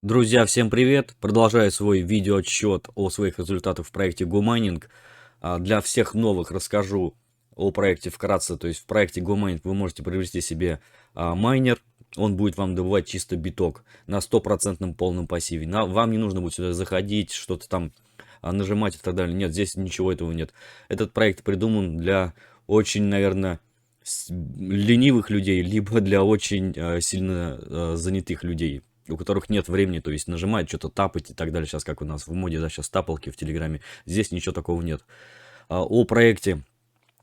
Друзья, всем привет! Продолжаю свой видеоотчет о своих результатах в проекте GoMining. Для всех новых расскажу о проекте вкратце. То есть в проекте GoMining вы можете приобрести себе майнер. Он будет вам добывать чисто биток на 100% полном пассиве. Вам не нужно будет сюда заходить, что-то там нажимать и так далее. Нет, здесь ничего этого нет. Этот проект придуман для очень, наверное, ленивых людей, либо для очень сильно занятых людей, у которых нет времени, то есть нажимать, что-то тапать и так далее. Сейчас как у нас в моде, да, сейчас тапалки в Телеграме. Здесь ничего такого нет. О проекте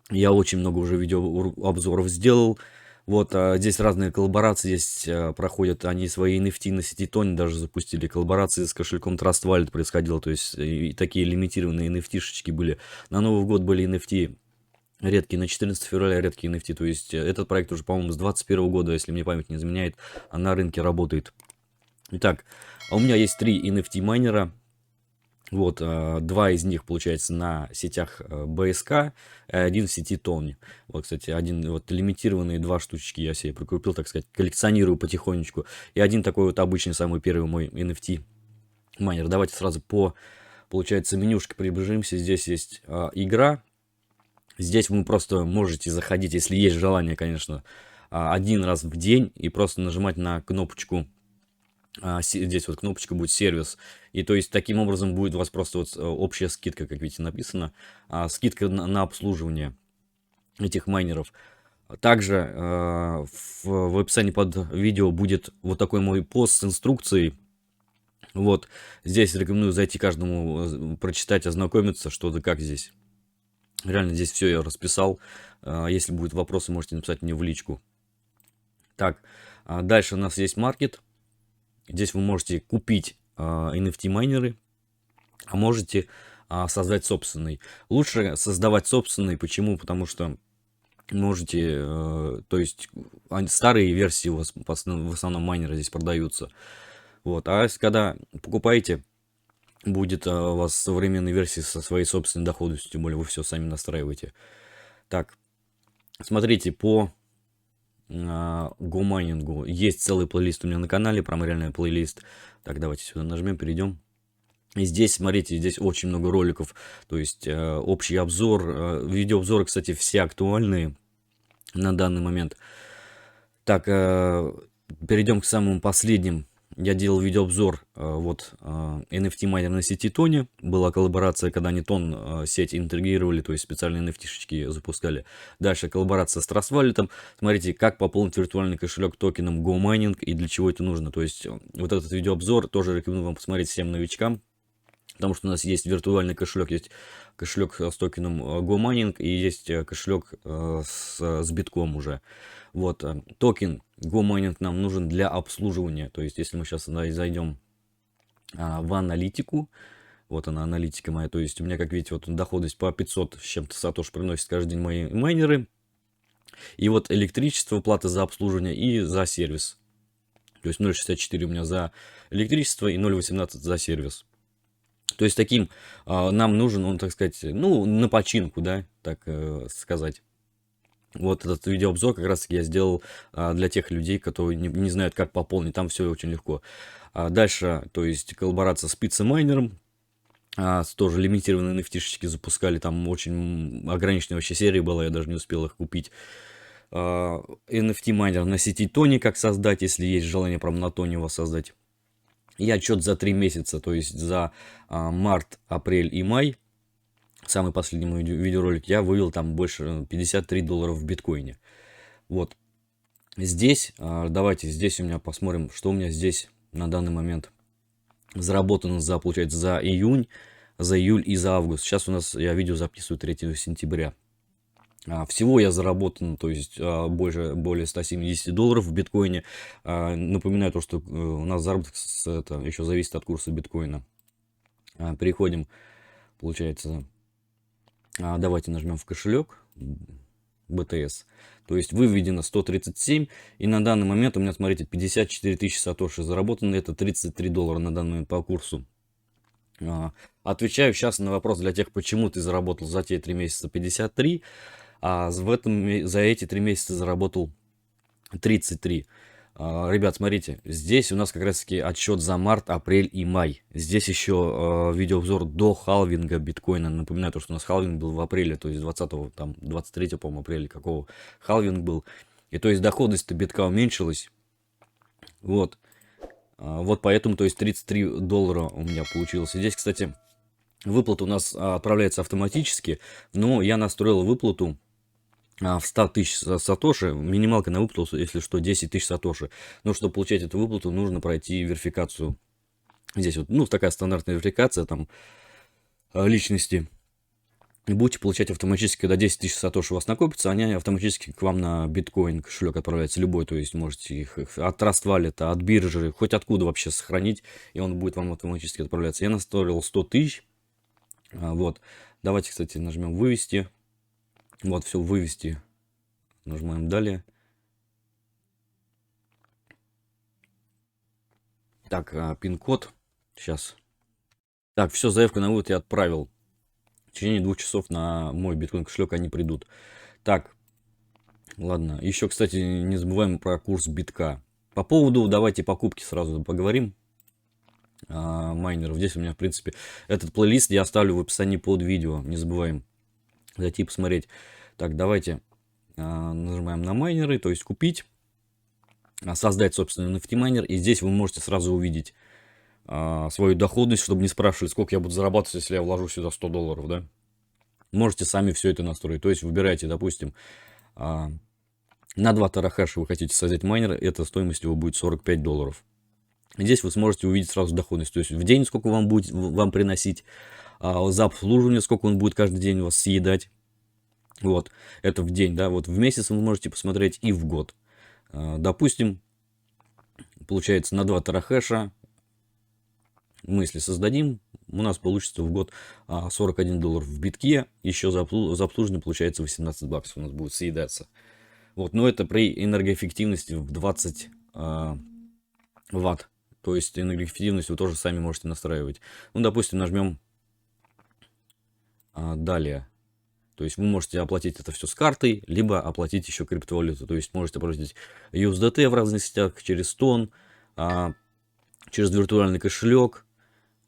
я очень много уже видеообзоров сделал. Вот, здесь разные коллаборации, здесь проходят они свои NFT на сети Тони, даже запустили коллаборации с кошельком Trust Wallet происходило, то есть и такие лимитированные NFT-шечки были. На Новый год были NFT редкие, на 14 февраля редкие NFT, то есть этот проект уже, по-моему, с 2021 года, если мне память не изменяет, на рынке работает. Итак, у меня есть 3 NFT майнера. Вот, 2 из них, получается, на сетях BSK, один в сети Tony. Вот, кстати, один, вот, лимитированные 2 штучки я себе прикупил, так сказать, коллекционирую потихонечку. И один такой вот обычный, самый первый мой NFT майнер. Давайте сразу получается, менюшке приближимся. Здесь есть игра. Здесь вы просто можете заходить, если есть желание, конечно, один раз в день и просто нажимать на кнопочку. Здесь вот кнопочка будет сервис. И то есть таким образом будет у вас просто вот общая скидка, как видите, написано. Скидка на обслуживание этих майнеров. Также в описании под видео будет вот такой мой пост с инструкцией. Вот здесь рекомендую зайти каждому, прочитать, ознакомиться, что да как здесь. Реально здесь все я расписал. Если будут вопросы, можете написать мне в личку. Так, дальше у нас есть маркет. Здесь вы можете купить NFT майнеры, а можете создать собственный. Лучше создавать собственный. Почему? Потому что можете, то есть старые версии у вас в основном майнеры здесь продаются. Вот, а когда покупаете, будет у вас современные версии со своей собственной доходностью, тем более вы все сами настраиваете. Так, смотрите, по GoMining есть целый плейлист у меня на канале, прям реальный плейлист. Так, давайте сюда нажмем, перейдем. И здесь, смотрите, здесь очень много роликов, то есть общий обзор, видеообзоры, кстати, все актуальные на данный момент. Так, перейдем к самым последним. Я делал видеообзор, вот, NFT майнер на сети Тони. Была коллаборация, когда они Тон сеть интегрировали, то есть специальные NFT-шечки запускали. Дальше коллаборация с Trust Wallet. Смотрите, как пополнить виртуальный кошелек токеном GoMining и для чего это нужно. То есть вот этот видеообзор тоже рекомендую вам посмотреть всем новичкам. Потому что у нас есть виртуальный кошелек, есть кошелек с токеном GoMining и есть кошелек с битком уже. Вот, токен GoMining нам нужен для обслуживания. То есть, если мы сейчас зайдем в аналитику, вот она, аналитика моя. То есть, у меня, как видите, вот доходность по 500 с чем-то сатош приносит каждый день мои майнеры. И вот электричество, плата за обслуживание и за сервис. То есть, 0,64 у меня за электричество и 0,18 за сервис. То есть таким нам нужен он, так сказать, ну, на починку, да, так сказать. Вот этот видеообзор как раз таки я сделал для тех людей, которые не знают, как пополнить. Там все очень легко. Дальше, то есть коллаборация с пиццемайнером. Тоже лимитированные NFT-шечки запускали. Там очень ограниченная вообще серия была, я даже не успел их купить. NFT майнер на сети Тони, как создать, если есть желание прям на Тони его создать. И отчет за 3 месяца, то есть за март, апрель и май, самый последний мой видеоролик, я вывел там больше 53 доллара в биткоине. Вот. Здесь, давайте здесь у меня посмотрим, что у меня здесь на данный момент заработано за, получается, за июнь, за июль и за август. Сейчас у нас, я видео записываю 3 сентября. Всего я заработан, то есть более 170 долларов в биткоине. Напоминаю то, что у нас заработок это еще зависит от курса биткоина. Переходим, получается, давайте нажмем в кошелек BTS. То есть выведено 137, и на данный момент у меня, смотрите, 54 тысячи сатоши заработано, это 33 доллара на данный момент по курсу. Отвечаю сейчас на вопрос для тех, почему ты заработал за те 3 месяца 53, а за эти 3 месяца заработал 33. Ребят, смотрите, здесь у нас как раз таки отсчет за март, апрель и май. Здесь еще видеообзор до халвинга биткоина. Напоминаю, то, что у нас халвинг был в апреле, то есть 20-го, там 23-го, по-моему, апреля, какого халвинг был. И то есть доходность битка уменьшилась. Вот. Вот поэтому, то есть $33 у меня получилось. И здесь, кстати, выплата у нас отправляется автоматически, но я настроил выплату в 100 тысяч сатоши. Минималка на выплату, если что, 10 тысяч сатоши. Но чтобы получать эту выплату, нужно пройти верификацию. Здесь вот, ну, такая стандартная верификация там личности. И будете получать автоматически, когда 10 тысяч сатоши у вас накопится, они автоматически к вам на биткоин кошелек отправляются любой, то есть можете их от Trust Wallet, от биржи, хоть откуда вообще сохранить, и он будет вам автоматически отправляться. Я настроил 100 тысяч, вот. Давайте, кстати, нажмем вывести. Вот, все, вывести. Нажимаем далее. Так, пин-код. Сейчас. Так, все, заявку на вывод я отправил. В течение 2 часов на мой биткоин кошелек они придут. Так, ладно. Еще, кстати, не забываем про курс битка. По поводу, давайте покупки сразу поговорим. Майнеров. Здесь у меня, в принципе, этот плейлист я оставлю в описании под видео. Не забываем зайти посмотреть. Так, давайте нажимаем на майнеры, то есть купить, создать, собственно, NFT майнер. И здесь вы можете сразу увидеть свою доходность, чтобы не спрашивать, сколько я буду зарабатывать, если я вложу сюда $100, да. Можете сами все это настроить. То есть выбирайте, допустим, на 2 терахэша вы хотите создать майнер, эта стоимость его будет $45. Здесь вы сможете увидеть сразу доходность, то есть в день сколько вам будет вам приносить, за обслуживание сколько он будет каждый день у вас съедать. Вот, это в день, да, вот в месяц вы можете посмотреть и в год. Допустим, получается на 2 терахэша мы если создадим, у нас получится в год $41 в битке, еще за обслуживание получается 18 баксов у нас будет съедаться. Вот, но это при энергоэффективности в 20 ватт. То есть энергоэффективность вы тоже сами можете настраивать. Ну, допустим, нажмем далее. То есть вы можете оплатить это все с картой, либо оплатить еще криптовалюту. То есть можете оплатить USDT в разных сетях, через тон, через виртуальный кошелек.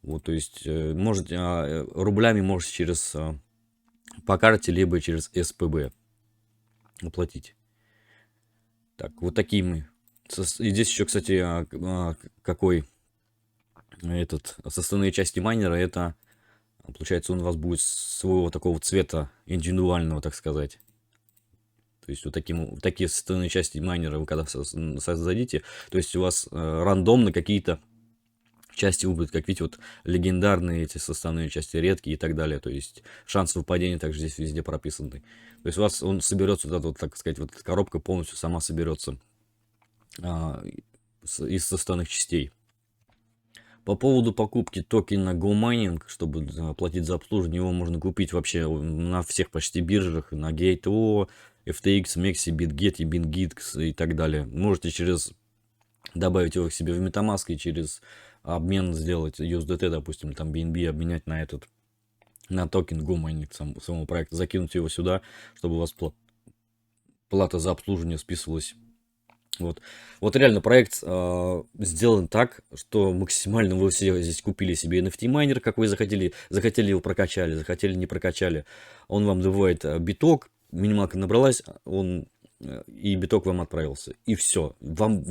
Вот, то есть можете рублями можете через по карте, либо через СПБ оплатить. Так, вот такие мы. И здесь еще, кстати, какой этот составные части майнера, это получается он у вас будет своего такого цвета индивидуального, так сказать. То есть вот такие составные части майнера вы когда создадите, то есть у вас рандомно какие-то части будут, как видите, вот легендарные эти составные части, редкие и так далее. То есть шанс выпадения также здесь везде прописаны. То есть у вас он соберется, вот, так сказать, вот эта коробка полностью сама соберется из составных частей. По поводу покупки токена GoMining, чтобы платить за обслуживание, его можно купить вообще на всех почти биржах, на Gate.io, FTX, Mexi, BitGet, и BitGeeks и так далее. Можете добавить его к себе в MetaMask и через обмен сделать USDT, допустим, там BNB обменять на токен GoMining самого проекта, закинуть его сюда, чтобы у вас плата за обслуживание списывалась. Вот реально проект сделан так, что максимально вы все здесь купили себе NFT майнер, как вы захотели его прокачали, захотели не прокачали. Он вам добывает биток, минималка набралась, и биток вам отправился. И все. Вам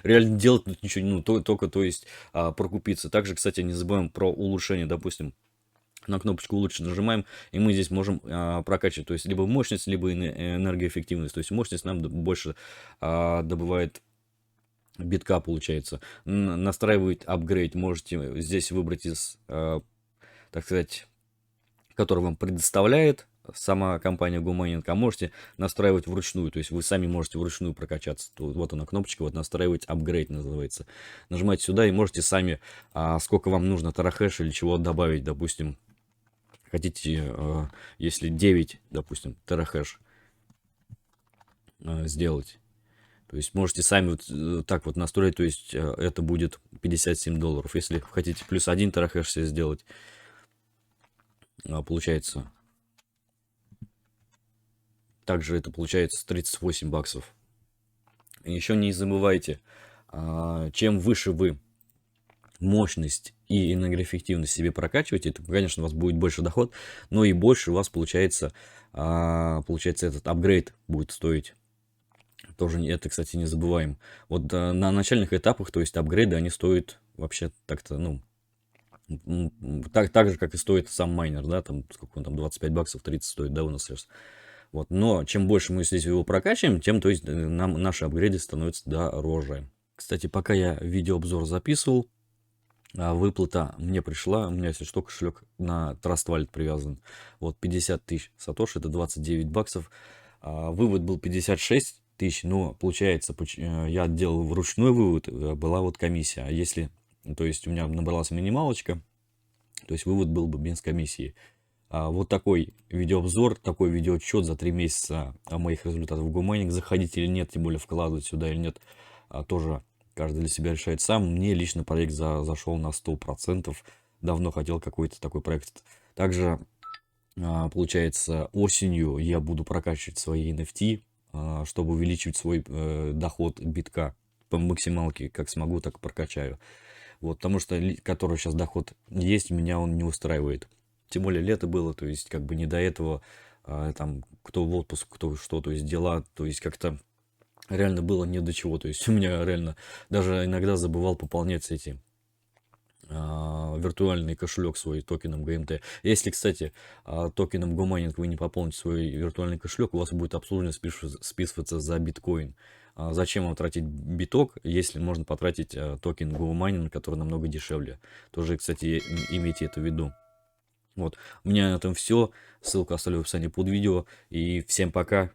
реально делать тут ничего, ну, только, то есть, прокупиться. Также, кстати, не забываем про улучшение, допустим. На кнопочку улучшить нажимаем, и мы здесь можем прокачивать, то есть либо мощность, либо энергоэффективность. То есть мощность нам больше добывает битка, получается. Настраивать апгрейд можете здесь выбрать из, так сказать, который вам предоставляет сама компания GoMining, а можете настраивать вручную, то есть вы сами можете вручную прокачаться. Вот она кнопочка, вот настраивать апгрейд называется. Нажимаете сюда и можете сами, сколько вам нужно терахэш или чего добавить, допустим. Хотите, если 9, допустим, терахэш сделать. То есть можете сами вот так вот настроить, то есть это будет $57. Если хотите плюс 1 терахэш себе сделать, получается, также это получается 38 баксов. Еще не забывайте, чем выше вы мощность и энергоэффективность себе прокачиваете, это, конечно, у вас будет больше доход, но и больше у вас получается этот апгрейд будет стоить. Тоже это, кстати, не забываем. Вот на начальных этапах, то есть апгрейды, они стоят вообще так-то, ну, так же, как и стоит сам майнер, да, там, сколько он там, 25 баксов, 30 стоит, да, у нас сейчас. Вот, но чем больше мы здесь его прокачиваем, тем, то есть, нам наши апгрейды становятся дороже. Кстати, пока я видеообзор записывал, выплата мне пришла, у меня, если что, кошелек на Trust Wallet привязан. Вот 50 тысяч сатоши, это 29 баксов. Вывод был 56 тысяч, но получается, я делал вручной вывод, была вот комиссия. А если, то есть у меня набралась минималочка, то есть вывод был бы без комиссии. Вот такой видеообзор, такой видеоотчет за 3 месяца о моих результатах в GoMining. Заходить или нет, тем более вкладывать сюда или нет, тоже каждый для себя решает сам. Мне лично проект зашел на 100%. Давно хотел какой-то такой проект. Также, получается, осенью я буду прокачивать свои NFT, чтобы увеличивать свой доход битка по максималке, как смогу, так и прокачаю. Вот, потому что, который сейчас доход есть, меня он не устраивает. Тем более лето было, то есть как бы не до этого, там, кто в отпуск, кто что, то есть дела, то есть как-то реально было не до чего. То есть у меня реально даже иногда забывал пополнять эти виртуальный кошелек свой токеном ГМТ. Если, кстати, токеном GoMining вы не пополните свой виртуальный кошелек, у вас будет обслуживание списываться за биткоин. Зачем вам тратить биток, если можно потратить токен GoMining, который намного дешевле? Тоже, кстати, имейте это в виду. Вот, у меня на этом все. Ссылку оставлю в описании под видео. И всем пока.